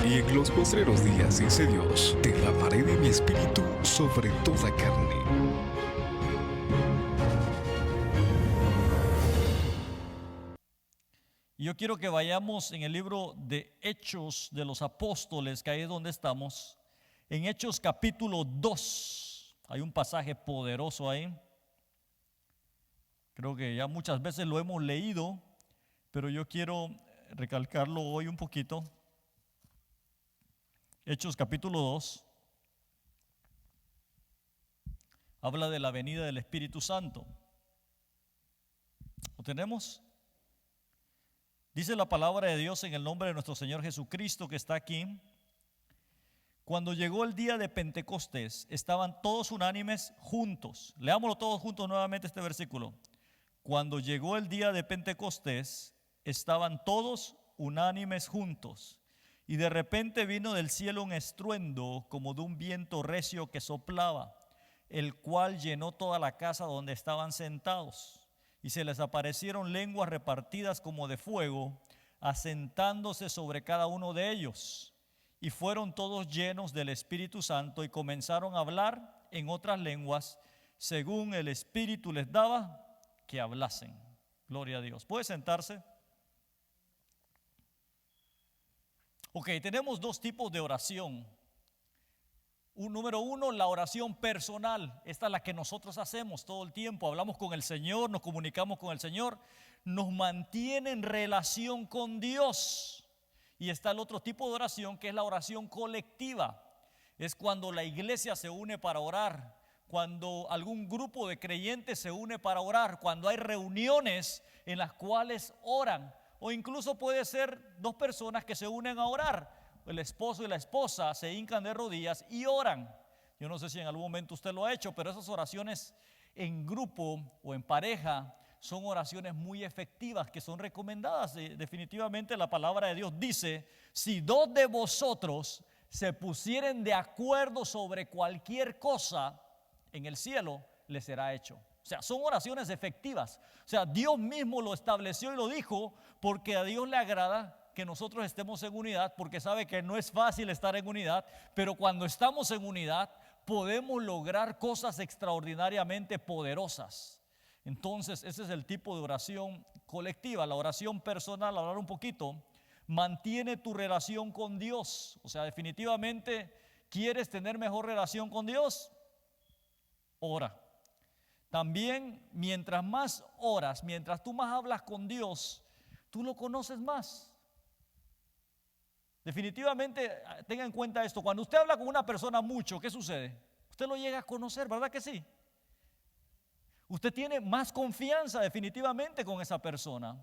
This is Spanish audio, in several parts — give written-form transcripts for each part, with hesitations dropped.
Y en los postreros días, dice Dios, derramaré de mi espíritu sobre toda carne. Y yo quiero que vayamos en el libro de Hechos de los Apóstoles, que ahí es donde estamos. En Hechos capítulo 2, hay un pasaje poderoso ahí. Creo que ya muchas veces lo hemos leído, pero yo quiero recalcarlo hoy un poquito. Hechos capítulo 2 habla de la venida del Espíritu Santo. ¿Lo tenemos? Dice la palabra de Dios en el nombre de nuestro Señor Jesucristo que está aquí. Cuando llegó el día de Pentecostés, estaban todos unánimes juntos. Leámoslo todos juntos nuevamente este versículo. Cuando llegó el día de Pentecostés, estaban todos unánimes juntos. Y de repente vino del cielo un estruendo como de un viento recio que soplaba, el cual llenó toda la casa donde estaban sentados. Y se les aparecieron lenguas repartidas como de fuego, asentándose sobre cada uno de ellos. Y fueron todos llenos del Espíritu Santo y comenzaron a hablar en otras lenguas, según el Espíritu les daba que hablasen. Gloria a Dios. ¿Puede sentarse? Ok, tenemos dos tipos de oración. Número uno, la oración personal. Esta es la que nosotros hacemos todo el tiempo. Hablamos con el Señor, nos comunicamos con el Señor, nos mantiene en relación con Dios. Y está el otro tipo de oración, que es la oración colectiva. Es cuando la iglesia se une para orar, cuando algún grupo de creyentes se une para orar, cuando hay reuniones en las cuales oran. O incluso puede ser dos personas que se unen a orar. El esposo y la esposa se hincan de rodillas y oran. Yo no sé si en algún momento usted lo ha hecho, pero esas oraciones en grupo o en pareja son oraciones muy efectivas que son recomendadas. Definitivamente la palabra de Dios dice, si dos de vosotros se pusieren de acuerdo sobre cualquier cosa en el cielo, les será hecho. O sea, son oraciones efectivas. O sea, Dios mismo lo estableció y lo dijo porque a Dios le agrada que nosotros estemos en unidad, porque sabe que no es fácil estar en unidad, pero cuando estamos en unidad podemos lograr cosas extraordinariamente poderosas. Entonces, ese es el tipo de oración colectiva. La oración personal, hablar un poquito, mantiene tu relación con Dios. O sea, definitivamente, ¿quieres tener mejor relación con Dios? Ora. También, mientras más oras, mientras tú más hablas con Dios, tú lo conoces más. Definitivamente, tenga en cuenta esto. Cuando usted habla con una persona mucho, ¿qué sucede? Usted lo llega a conocer, ¿verdad que sí? Usted tiene más confianza definitivamente con esa persona.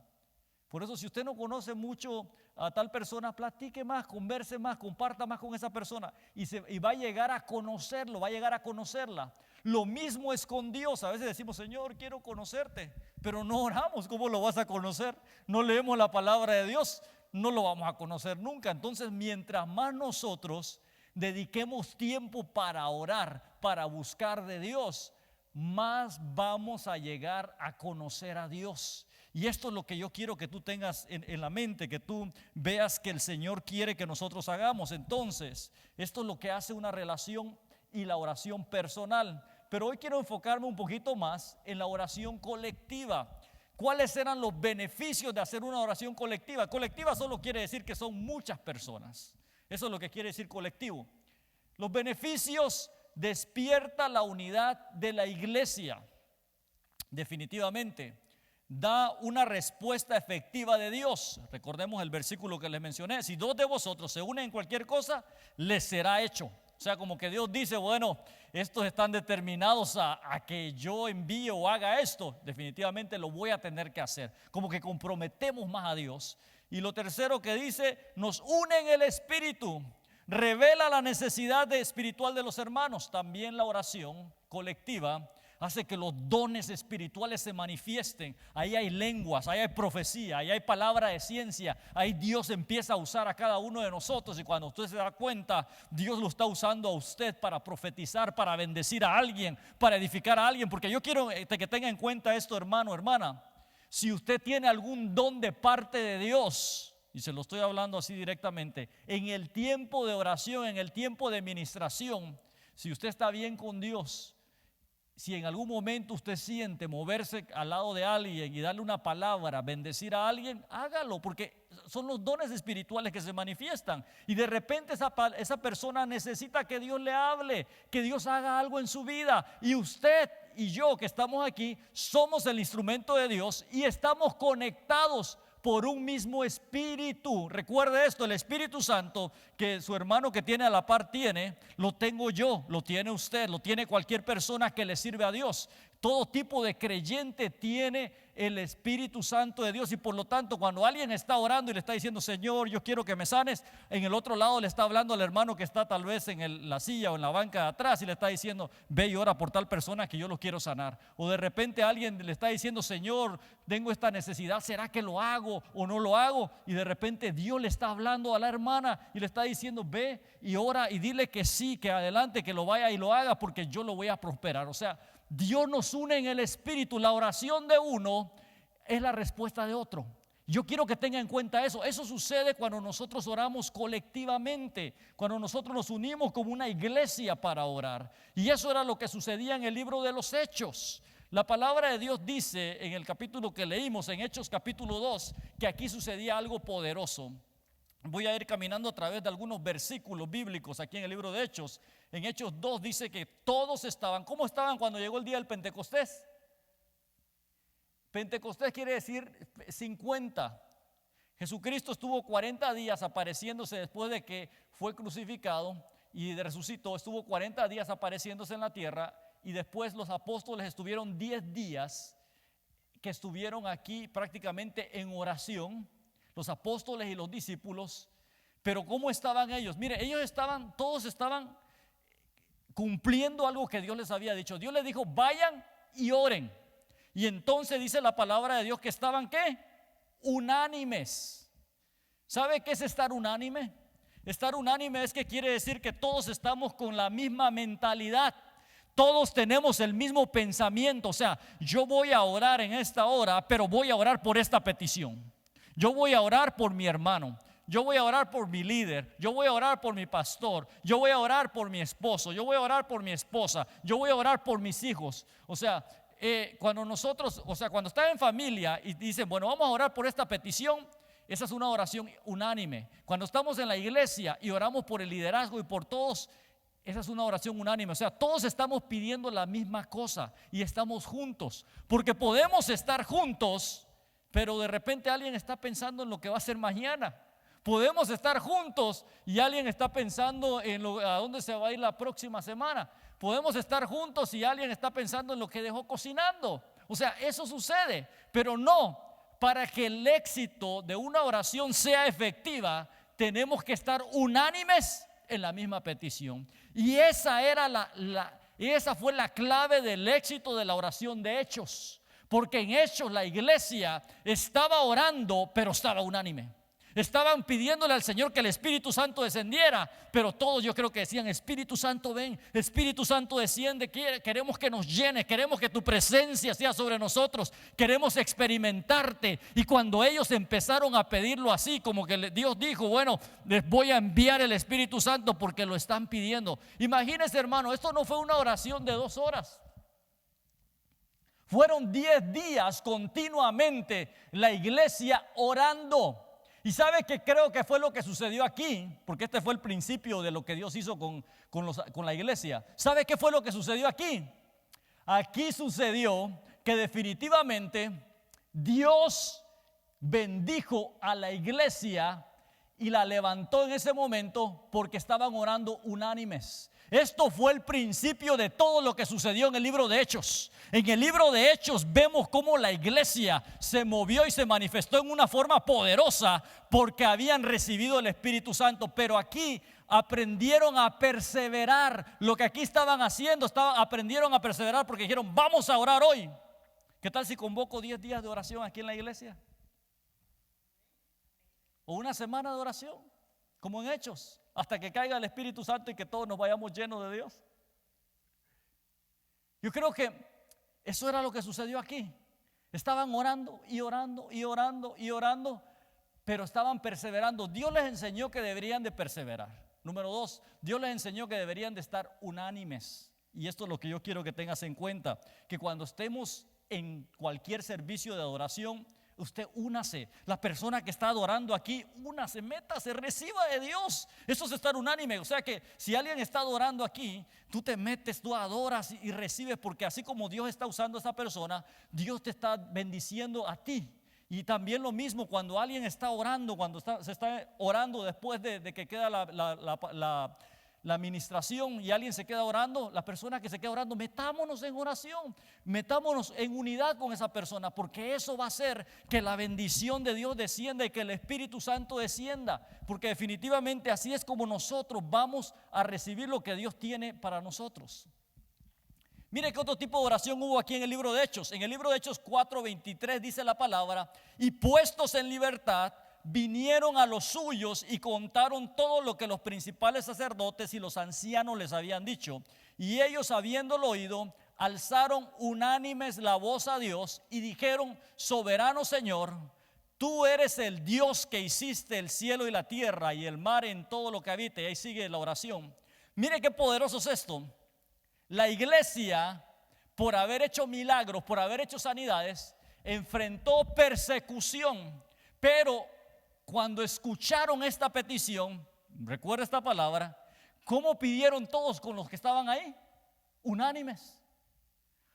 Por eso, si usted no conoce mucho a tal persona, platique más, converse más, comparta más con esa persona y va a llegar a conocerlo, va a llegar a conocerla. Lo mismo es con Dios. A veces decimos, Señor, quiero conocerte, pero no oramos. ¿Cómo lo vas a conocer? No leemos la palabra de Dios, no lo vamos a conocer nunca. Entonces, mientras más nosotros dediquemos tiempo para orar, para buscar de Dios, más vamos a llegar a conocer a Dios. Y esto es lo que yo quiero que tú tengas en la mente, que tú veas que el Señor quiere que nosotros hagamos. Entonces, esto es lo que hace una relación y la oración personal. Pero hoy quiero enfocarme un poquito más en la oración colectiva. ¿Cuáles eran los beneficios de hacer una oración colectiva? Colectiva solo quiere decir que son muchas personas. Eso es lo que quiere decir colectivo. Los beneficios: despierta la unidad de la iglesia. Definitivamente da una respuesta efectiva de Dios. Recordemos el versículo que les mencioné: si dos de vosotros se unen en cualquier cosa, les será hecho. O sea, como que Dios dice, bueno, estos están determinados a que yo envíe o haga esto, definitivamente lo voy a tener que hacer. Como que comprometemos más a Dios. Y lo tercero que dice, nos une en el Espíritu, revela la necesidad espiritual de los hermanos. También la oración colectiva hace que los dones espirituales se manifiesten. Ahí hay lenguas, ahí hay profecía, ahí hay palabra de ciencia. Ahí Dios empieza a usar a cada uno de nosotros. Y cuando usted se da cuenta, Dios lo está usando a usted para profetizar, para bendecir a alguien, para edificar a alguien. Porque yo quiero que tenga en cuenta esto, hermano, hermana. Si usted tiene algún don de parte de Dios, y se lo estoy hablando así directamente, en el tiempo de oración, en el tiempo de ministración, si usted está bien con Dios, si en algún momento usted siente moverse al lado de alguien y darle una palabra, bendecir a alguien, hágalo, porque son los dones espirituales que se manifiestan. Y de repente esa persona necesita que Dios le hable, que Dios haga algo en su vida. Y usted y yo que estamos aquí somos el instrumento de Dios y estamos conectados por un mismo espíritu. Recuerde esto, el Espíritu Santo que su hermano que tiene a la par tiene, lo tengo yo, lo tiene usted, lo tiene cualquier persona que le sirve a Dios. Todo tipo de creyente tiene el Espíritu Santo de Dios, y por lo tanto cuando alguien está orando y le está diciendo, Señor, yo quiero que me sanes, en el otro lado le está hablando al hermano que está tal vez en la silla o en la banca de atrás y le está diciendo, ve y ora por tal persona que yo lo quiero sanar. O de repente alguien le está diciendo, Señor, tengo esta necesidad, ¿será que lo hago o no lo hago? Y de repente Dios le está hablando a la hermana y le está diciendo, ve y ora y dile que sí, que adelante, que lo vaya y lo haga, porque yo lo voy a prosperar. O sea, Dios nos une en el espíritu. La oración de uno es la respuesta de otro. Yo quiero que tenga en cuenta eso. Eso sucede cuando nosotros oramos colectivamente, cuando nosotros nos unimos como una iglesia para orar. Y eso era lo que sucedía en el libro de los Hechos. La palabra de Dios dice en el capítulo que leímos, en Hechos capítulo 2, que aquí sucedía algo poderoso. Voy a ir caminando a través de algunos versículos bíblicos aquí en el libro de Hechos. En Hechos 2 dice que todos estaban. ¿Cómo estaban cuando llegó el día del Pentecostés? Pentecostés quiere decir 50. Jesucristo estuvo 40 días apareciéndose después de que fue crucificado y resucitó. Estuvo 40 días apareciéndose en la tierra, y después los apóstoles estuvieron 10 días que estuvieron aquí prácticamente en oración. Los apóstoles y los discípulos. Pero ¿cómo estaban ellos? Mire, todos estaban cumpliendo algo que Dios les había dicho. Dios les dijo, vayan y oren. Y entonces dice la palabra de Dios que estaban, ¿qué? Unánimes. ¿Sabe qué es estar unánime? Estar unánime es que quiere decir que todos estamos con la misma mentalidad. Todos tenemos el mismo pensamiento. O sea, yo voy a orar en esta hora, pero voy a orar por esta petición. Yo voy a orar por mi hermano, yo voy a orar por mi líder, yo voy a orar por mi pastor, yo voy a orar por mi esposo, yo voy a orar por mi esposa, yo voy a orar por mis hijos. O sea, cuando están en familia y dicen, bueno, vamos a orar por esta petición, esa es una oración unánime. Cuando estamos en la iglesia y oramos por el liderazgo y por todos, esa es una oración unánime. O sea, todos estamos pidiendo la misma cosa y estamos juntos, porque podemos estar juntos, pero de repente alguien está pensando en lo que va a ser mañana. Podemos estar juntos y alguien está pensando en a dónde se va a ir la próxima semana. Podemos estar juntos y alguien está pensando en lo que dejó cocinando. O sea, eso sucede, pero no. Para que el éxito de una oración sea efectiva, tenemos que estar unánimes en la misma petición. Y esa fue la clave del éxito de la oración de Hechos. Porque en Hechos la iglesia estaba orando, pero estaba unánime. Estaban pidiéndole al Señor que el Espíritu Santo descendiera, pero todos yo creo que decían, Espíritu Santo ven, Espíritu Santo desciende, queremos que nos llene, queremos que tu presencia sea sobre nosotros, queremos experimentarte. Y cuando ellos empezaron a pedirlo así, como que Dios dijo, bueno, les voy a enviar el Espíritu Santo porque lo están pidiendo. Imagínense, hermano, esto no fue una oración de 2 horas. Fueron 10 días continuamente la iglesia orando. Y sabe que creo que fue lo que sucedió aquí, porque este fue el principio de lo que Dios hizo con la iglesia. ¿Sabe qué fue lo que sucedió aquí? Aquí sucedió que definitivamente Dios bendijo a la iglesia y la levantó en ese momento porque estaban orando unánimes. Esto fue el principio de todo lo que sucedió en el libro de Hechos. En el libro de Hechos vemos cómo la iglesia se movió y se manifestó en una forma poderosa porque habían recibido el Espíritu Santo. Pero aquí aprendieron a perseverar. Lo que aquí estaban haciendo, aprendieron a perseverar porque dijeron, vamos a orar hoy. ¿Qué tal si convoco 10 días de oración aquí en la iglesia? O una semana de oración, como en Hechos, hasta que caiga el Espíritu Santo y que todos nos vayamos llenos de Dios. Yo creo que eso era lo que sucedió aquí. Estaban orando y orando y orando y orando, pero estaban perseverando. Dios les enseñó que deberían de perseverar. Número 2, Dios les enseñó que deberían de estar unánimes. Y esto es lo que yo quiero que tengas en cuenta, que cuando estemos en cualquier servicio de adoración, usted únase. La persona que está adorando aquí, únase, métase, reciba de Dios. Eso es estar unánime. O sea que si alguien está adorando aquí, tú te metes, tú adoras y recibes, porque así como Dios está usando a esa persona, Dios te está bendiciendo a ti. Y también lo mismo cuando alguien está orando, cuando se está orando después de que queda la administración y alguien se queda orando, la persona que se queda orando, metámonos en oración, metámonos en unidad con esa persona, porque eso va a hacer que la bendición de Dios descienda y que el Espíritu Santo descienda, porque definitivamente así es como nosotros vamos a recibir lo que Dios tiene para nosotros. Mire qué otro tipo de oración hubo aquí en el libro de Hechos. En el libro de Hechos 4:23 dice la palabra: y puestos en libertad, vinieron a los suyos y contaron todo lo que los principales sacerdotes y los ancianos les habían dicho. Y ellos, habiéndolo oído, alzaron unánimes la voz a Dios y dijeron: soberano Señor, tú eres el Dios que hiciste el cielo y la tierra y el mar en todo lo que habita. Y ahí sigue la oración. Mire qué poderoso es esto. La iglesia, por haber hecho milagros, por haber hecho sanidades, enfrentó persecución, pero cuando escucharon esta petición, recuerda esta palabra, ¿cómo pidieron todos con los que estaban ahí? Unánimes.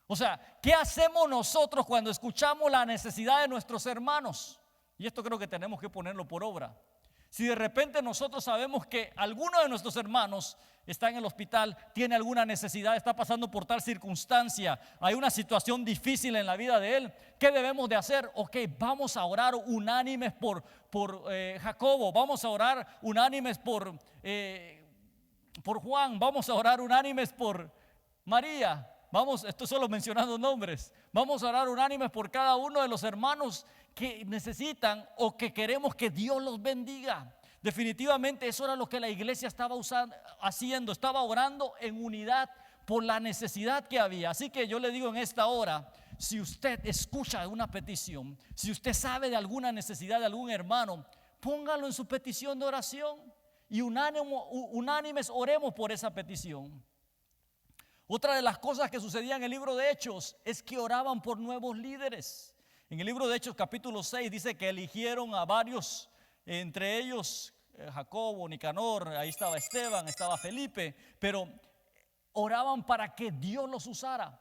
O sea, ¿qué hacemos nosotros cuando escuchamos la necesidad de nuestros hermanos? Y esto creo que tenemos que ponerlo por obra. Si de repente nosotros sabemos que alguno de nuestros hermanos está en el hospital, tiene alguna necesidad, está pasando por tal circunstancia, hay una situación difícil en la vida de él, ¿qué debemos de hacer? Ok, vamos a orar unánimes por Jacobo, vamos a orar unánimes por Juan, vamos a orar unánimes por María. Vamos, estoy solo mencionando nombres. Vamos a orar unánimes por cada uno de los hermanos que necesitan o que queremos que Dios los bendiga. Definitivamente eso era lo que la iglesia estaba haciendo, estaba orando en unidad por la necesidad que había. Así que yo le digo en esta hora, si usted escucha una petición, si usted sabe de alguna necesidad de algún hermano, póngalo en su petición de oración y unánimes oremos por esa petición. Otra de las cosas que sucedía en el libro de Hechos es que oraban por nuevos líderes. En el libro de Hechos capítulo 6 dice que eligieron a varios, entre ellos Jacobo, Nicanor, ahí estaba Esteban, estaba Felipe, pero oraban para que Dios los usara.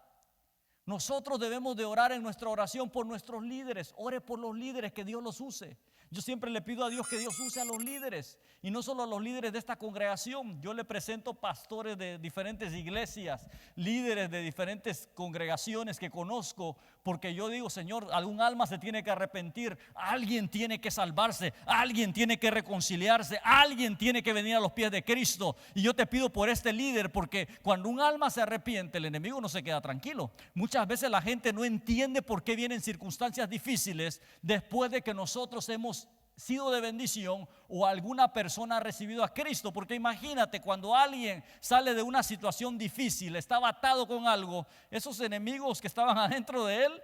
Nosotros debemos de orar en nuestra oración por nuestros líderes. Ore por los líderes, que Dios los use. Yo siempre le pido a Dios que Dios use a los líderes, y no solo a los líderes de esta congregación. Yo le presento pastores de diferentes iglesias, líderes de diferentes congregaciones que conozco, porque yo digo: Señor, algún alma se tiene que arrepentir, alguien tiene que salvarse, alguien tiene que reconciliarse, alguien tiene que venir a los pies de Cristo. Y yo te pido por este líder, porque cuando un alma se arrepiente, el enemigo no se queda tranquilo. Muchas veces la gente no entiende por qué vienen circunstancias difíciles después de que nosotros hemos sido de bendición o alguna persona ha recibido a Cristo. Porque imagínate, cuando alguien sale de una situación difícil, estaba atado con algo, esos enemigos que estaban adentro de él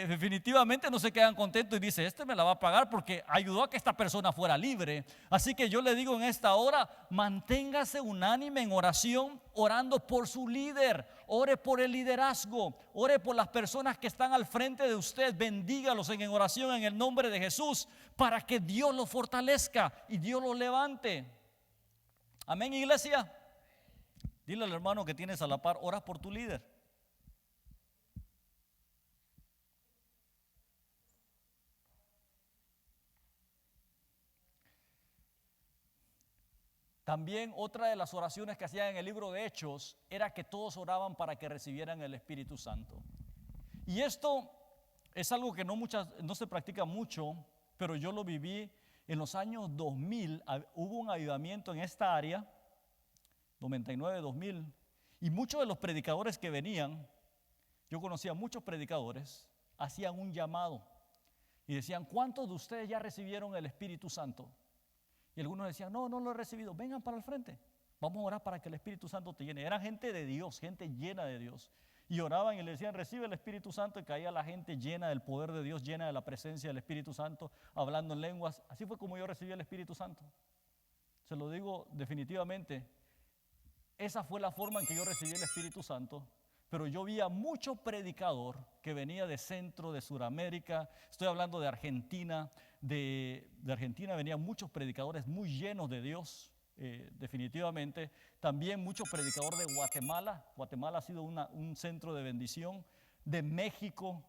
definitivamente no se quedan contentos y dice: este me la va a pagar porque ayudó a que esta persona fuera libre. Así que yo le digo en esta hora, manténgase unánime en oración, orando por su líder. Ore por el liderazgo, ore por las personas que están al frente de usted, bendígalos en oración en el nombre de Jesús, para que Dios los fortalezca y Dios los levante. Amén, iglesia. Dile al hermano que tienes a la par: ora por tu líder. También otra de las oraciones que hacían en el libro de Hechos era que todos oraban para que recibieran el Espíritu Santo. Y esto es algo que no se practica mucho, pero yo lo viví en los años 2000. Hubo un avivamiento en esta área, 99, 2000, y muchos de los predicadores que venían, yo conocía a muchos predicadores, hacían un llamado y decían: ¿cuántos de ustedes ya recibieron el Espíritu Santo? Y algunos decían: no lo he recibido. Vengan para el frente, vamos a orar para que el Espíritu Santo te llene. Era gente de Dios, gente llena de Dios. Y oraban y le decían, recibe el Espíritu Santo, y caía la gente llena del poder de Dios, llena de la presencia del Espíritu Santo, hablando en lenguas. Así fue como yo recibí el Espíritu Santo. Se lo digo definitivamente, esa fue la forma en que yo recibí el Espíritu Santo. Pero yo vi a mucho predicador que venía de Centro, de Sudamérica, estoy hablando de Argentina, de Argentina venían muchos predicadores muy llenos de Dios, definitivamente. También muchos predicadores de Guatemala. Guatemala ha sido un centro de bendición. De México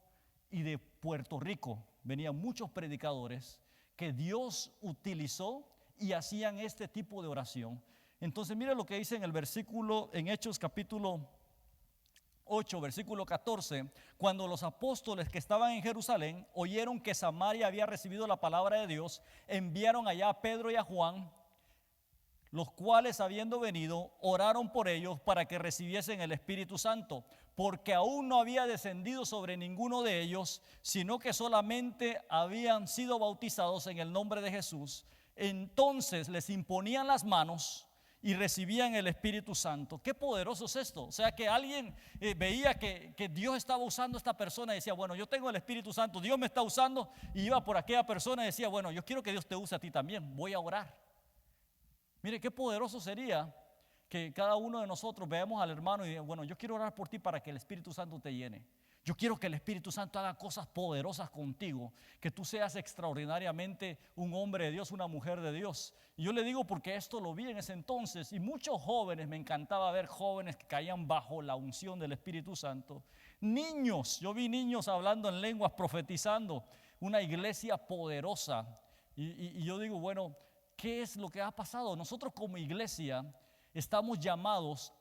y de Puerto Rico venían muchos predicadores que Dios utilizó y hacían este tipo de oración. Entonces mire lo que dice en el versículo, en Hechos capítulo 8, versículo 14, cuando los apóstoles que estaban en Jerusalén oyeron que Samaria había recibido la palabra de Dios, enviaron allá a Pedro y a Juan, los cuales habiendo venido, oraron por ellos para que recibiesen el Espíritu Santo, porque aún no había descendido sobre ninguno de ellos, sino que solamente habían sido bautizados en el nombre de Jesús. Entonces les imponían las manos y recibían el Espíritu Santo. Qué poderoso es esto. O sea, que alguien veía que Dios estaba usando a esta persona y decía, bueno, yo tengo el Espíritu Santo, Dios me está usando, y iba por aquella persona y decía, bueno, yo quiero que Dios te use a ti también, voy a orar. Mire, qué poderoso sería que cada uno de nosotros veamos al hermano y diga, bueno, yo quiero orar por ti para que el Espíritu Santo te llene. Yo quiero que el Espíritu Santo haga cosas poderosas contigo, que tú seas extraordinariamente un hombre de Dios, una mujer de Dios. Y yo le digo porque esto lo vi en ese entonces, y muchos jóvenes, me encantaba ver jóvenes que caían bajo la unción del Espíritu Santo. Niños, yo vi niños hablando en lenguas, profetizando, una iglesia poderosa. Y yo digo, bueno, ¿qué es lo que ha pasado? Nosotros como iglesia estamos llamados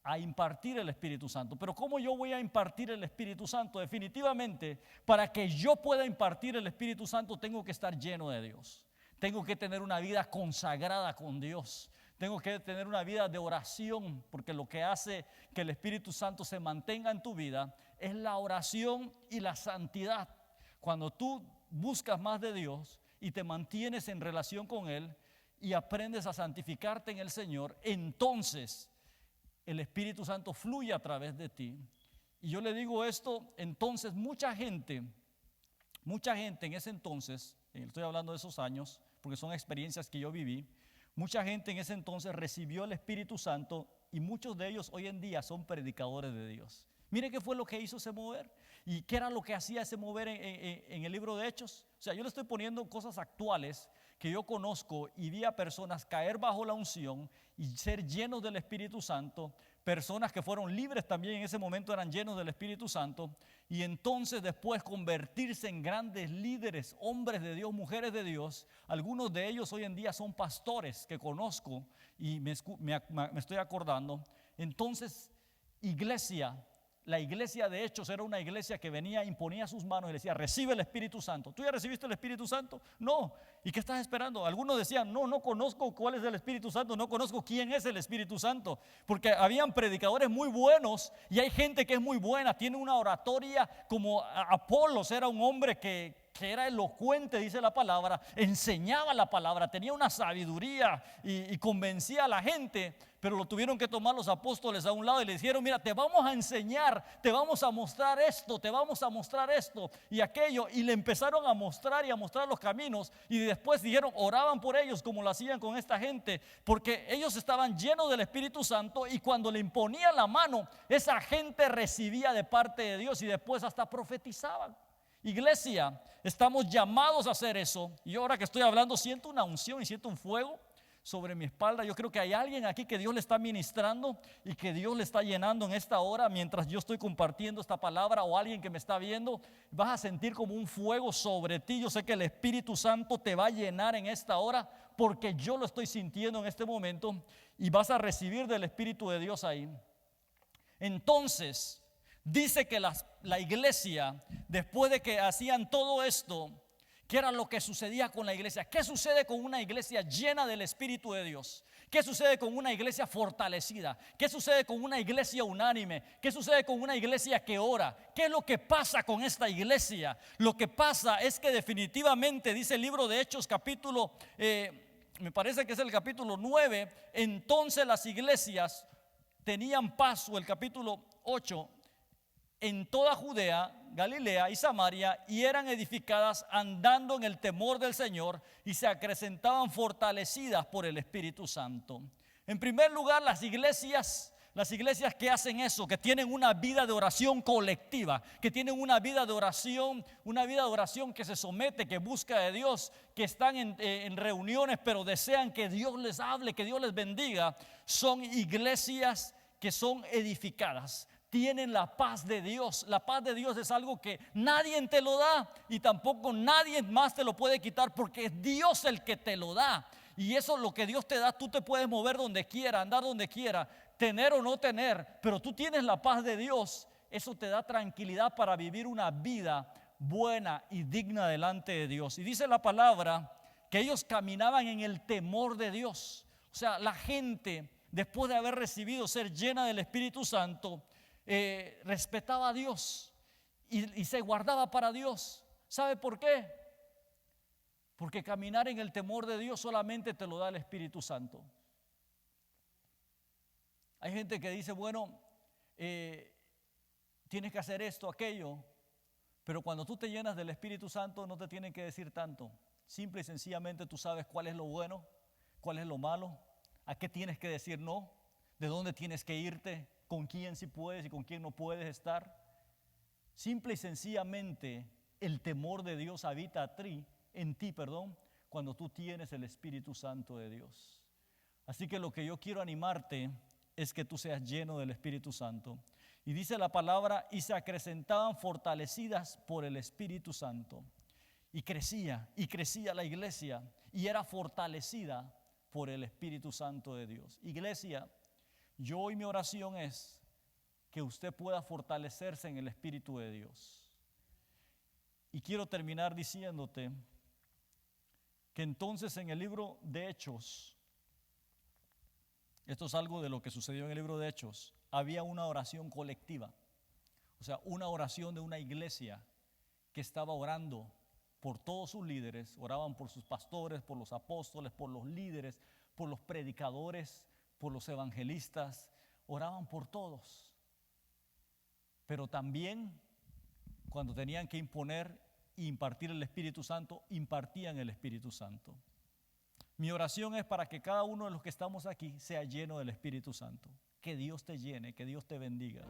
a impartir el Espíritu Santo. Pero ¿cómo yo voy a impartir el Espíritu Santo? Definitivamente, para que yo pueda impartir el Espíritu Santo, tengo que estar lleno de Dios. Tengo que tener una vida consagrada con Dios. Tengo que tener una vida de oración, porque lo que hace que el Espíritu Santo se mantenga en tu vida es la oración y la santidad. Cuando tú buscas más de Dios y te mantienes en relación con Él y aprendes a santificarte en el Señor, entonces el Espíritu Santo fluye a través de ti. Y yo le digo esto, entonces mucha gente en ese entonces, estoy hablando de esos años, porque son experiencias que yo viví, mucha gente en ese entonces recibió el Espíritu Santo y muchos de ellos hoy en día son predicadores de Dios. Mire qué fue lo que hizo ese mover y qué era lo que hacía ese mover en el libro de Hechos. O sea, yo le estoy poniendo cosas actuales que yo conozco y vi a personas caer bajo la unción y ser llenos del Espíritu Santo. Personas que fueron libres también en ese momento eran llenos del Espíritu Santo, y entonces después convertirse en grandes líderes, hombres de Dios, mujeres de Dios. Algunos de ellos hoy en día son pastores que conozco y me estoy acordando. Entonces, iglesia, la iglesia de Hechos era una iglesia que venía, imponía sus manos y decía, recibe el Espíritu Santo. ¿Tú ya recibiste el Espíritu Santo? No. ¿Y qué estás esperando? Algunos decían, no conozco cuál es el Espíritu Santo, no conozco quién es el Espíritu Santo. Porque habían predicadores muy buenos y hay gente que es muy buena, tiene una oratoria como Apolos, era un hombre que era elocuente, dice la palabra, enseñaba la palabra, tenía una sabiduría y convencía a la gente, pero lo tuvieron que tomar los apóstoles a un lado y le dijeron, mira, te vamos a enseñar, te vamos a mostrar esto, te vamos a mostrar esto y aquello, y le empezaron a mostrar y a mostrar los caminos, y después dijeron, oraban por ellos como lo hacían con esta gente, porque ellos estaban llenos del Espíritu Santo, y cuando le imponían la mano, esa gente recibía de parte de Dios y después hasta profetizaban. Iglesia, estamos llamados a hacer eso. Y ahora que estoy hablando, siento una unción y siento un fuego sobre mi espalda. Yo creo que hay alguien aquí que Dios le está ministrando y que Dios le está llenando en esta hora mientras yo estoy compartiendo esta palabra, o alguien que me está viendo. Vas a sentir como un fuego sobre ti. Yo sé que el Espíritu Santo te va a llenar en esta hora, porque yo lo estoy sintiendo en este momento, y vas a recibir del Espíritu de Dios ahí. Entonces dice que la iglesia, después de que hacían todo esto, ¿qué era lo que sucedía con la iglesia? ¿Qué sucede con una iglesia llena del Espíritu de Dios? ¿Qué sucede con una iglesia fortalecida? ¿Qué sucede con una iglesia unánime? ¿Qué sucede con una iglesia que ora? ¿Qué es lo que pasa con esta iglesia? Lo que pasa es que definitivamente, dice el libro de Hechos capítulo, me parece que es el capítulo 9, entonces las iglesias tenían paz, o el capítulo 8, en toda Judea, Galilea y Samaria, y eran edificadas andando en el temor del Señor y se acrecentaban fortalecidas por el Espíritu Santo. En primer lugar, las iglesias que hacen eso, que tienen una vida de oración colectiva, que tienen una vida de oración que se somete, que busca de Dios, que están en reuniones, pero desean que Dios les hable, que Dios les bendiga, son iglesias que son edificadas. Tienen la paz de Dios. La paz de Dios es algo que nadie te lo da y tampoco nadie más te lo puede quitar, porque es Dios el que te lo da. Y eso es lo que Dios te da. Tú te puedes mover donde quiera, andar donde quiera, tener o no tener, pero tú tienes la paz de Dios. Eso te da tranquilidad para vivir una vida buena y digna delante de Dios. Y dice la palabra que ellos caminaban en el temor de Dios. O sea, la gente, después de haber recibido ser llena del Espíritu Santo, respetaba a Dios y se guardaba para Dios. ¿Sabe por qué? Porque caminar en el temor de Dios solamente te lo da el Espíritu Santo. Hay gente que dice, bueno, tienes que hacer esto, aquello, pero cuando tú te llenas del Espíritu Santo no te tienen que decir tanto. Simple y sencillamente tú sabes cuál es lo bueno, cuál es lo malo, a qué tienes que decir no, de dónde tienes que irte, con quién sí puedes y con quién no puedes estar. Simple y sencillamente el temor de Dios habita en ti, cuando tú tienes el Espíritu Santo de Dios. Así que lo que yo quiero animarte es que tú seas lleno del Espíritu Santo. Y dice la palabra, y se acrecentaban fortalecidas por el Espíritu Santo. Y crecía la iglesia y era fortalecida por el Espíritu Santo de Dios. Iglesia, yo hoy mi oración es que usted pueda fortalecerse en el Espíritu de Dios. Y quiero terminar diciéndote que entonces en el libro de Hechos, esto es algo de lo que sucedió en el libro de Hechos, había una oración colectiva. O sea, una oración de una iglesia que estaba orando por todos sus líderes, oraban por sus pastores, por los apóstoles, por los líderes, por los predicadores, por los evangelistas, oraban por todos. Pero también cuando tenían que imponer e impartir el Espíritu Santo, impartían el Espíritu Santo. Mi oración es para que cada uno de los que estamos aquí sea lleno del Espíritu Santo. Que Dios te llene, que Dios te bendiga.